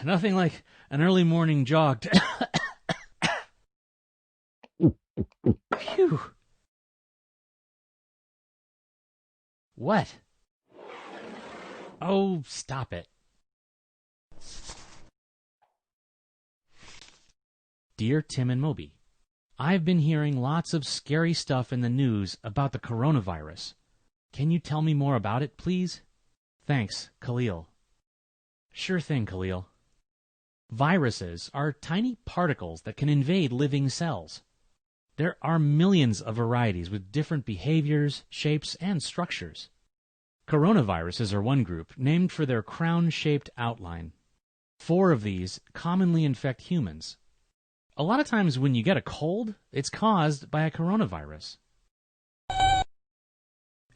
Nothing like an early morning jog. Phew. What? Oh, stop it. Dear Tim and Moby, I've been hearing lots of scary stuff in the news about the coronavirus. Can you tell me more about it, please? Thanks, Khalil. Sure thing, Khalil. Viruses are tiny particles that can invade living cells. There are millions of varieties with different behaviors, shapes, and structures. Coronaviruses are one group, named for their crown-shaped outline. 4 of these commonly infect humans. A lot of times when you get a cold, it's caused by a coronavirus.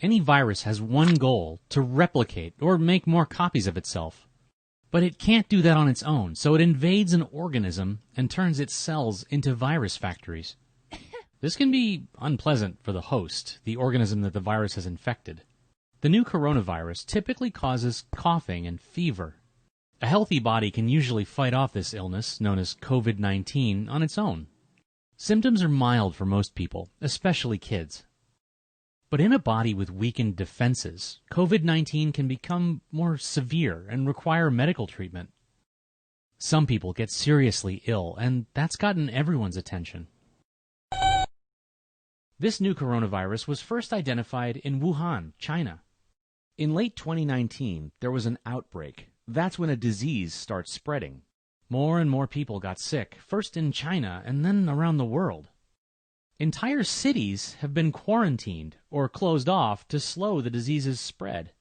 Any virus has one goal: to replicate or make more copies of itself. But it can't do that on its own, so it invades an organism and turns its cells into virus factories. This can be unpleasant for the host, the organism that the virus has infected. The new coronavirus typically causes coughing and fever. A healthy body can usually fight off this illness, known as COVID-19, on its own. Symptoms are mild for most people, especially kids. But in a body with weakened defenses, COVID-19 can become more severe and require medical treatment. Some people get seriously ill, and that's gotten everyone's attention. This new coronavirus was first identified in Wuhan, China. In late 2019, there was an outbreak. That's when a disease starts spreading. More and more people got sick, first in China and then around the world. Entire cities have been quarantined or closed off to slow the disease's spread.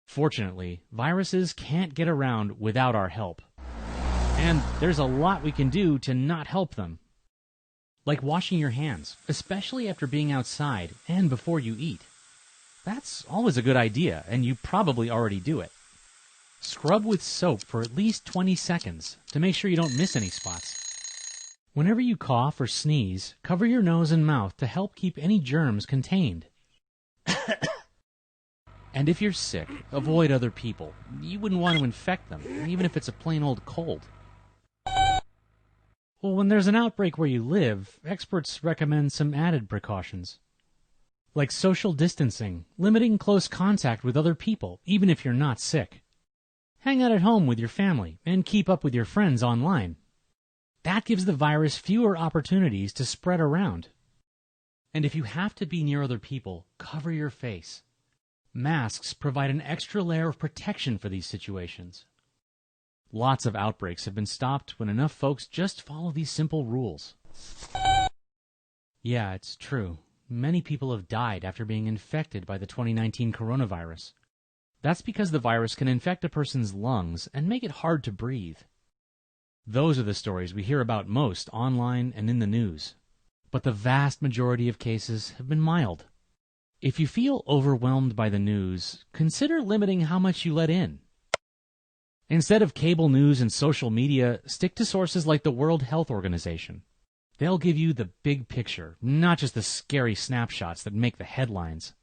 Fortunately, viruses can't get around without our help. And there's a lot we can do to not help them. Like washing your hands, especially after being outside and before you eat. That's always a good idea, and you probably already do it. Scrub with soap for at least 20 seconds to make sure you don't miss any spots. Whenever you cough or sneeze, cover your nose and mouth to help keep any germs contained. And if you're sick, avoid other people. You wouldn't want to infect them, even if it's a plain old cold. Well, when there's an outbreak where you live, experts recommend some added precautions. Like social distancing, limiting close contact with other people, even if you're not sick. Hang out at home with your family, and keep up with your friends online. That gives the virus fewer opportunities to spread around. And if you have to be near other people, cover your face. Masks provide an extra layer of protection for these situations. Lots of outbreaks have been stopped when enough folks just follow these simple rules. Yeah, it's true. Many people have died after being infected by the 2019 coronavirus. That's because the virus can infect a person's lungs and make it hard to breathe. Those are the stories we hear about most online and in the news. But the vast majority of cases have been mild. If you feel overwhelmed by the news, consider limiting how much you let in. Instead of cable news and social media, stick to sources like the World Health Organization. They'll give you the big picture, not just the scary snapshots that make the headlines.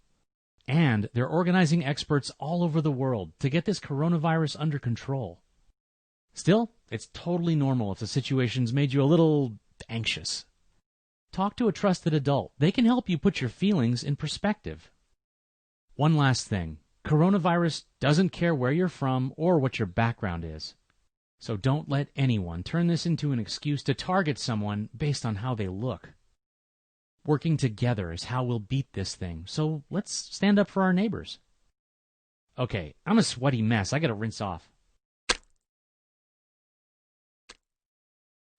And they're organizing experts all over the world to get this coronavirus under control. Still, it's totally normal if the situation's made you a little anxious. Talk to a trusted adult. They can help you put your feelings in perspective. One last thing. Coronavirus doesn't care where you're from or what your background is. So don't let anyone turn this into an excuse to target someone based on how they look. Working together is how we'll beat this thing, so let's stand up for our neighbors. Okay, I'm a sweaty mess. I gotta rinse off.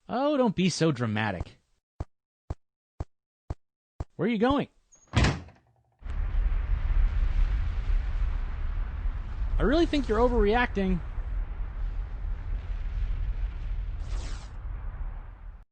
Oh, don't be so dramatic. Where are you going? I really think you're overreacting.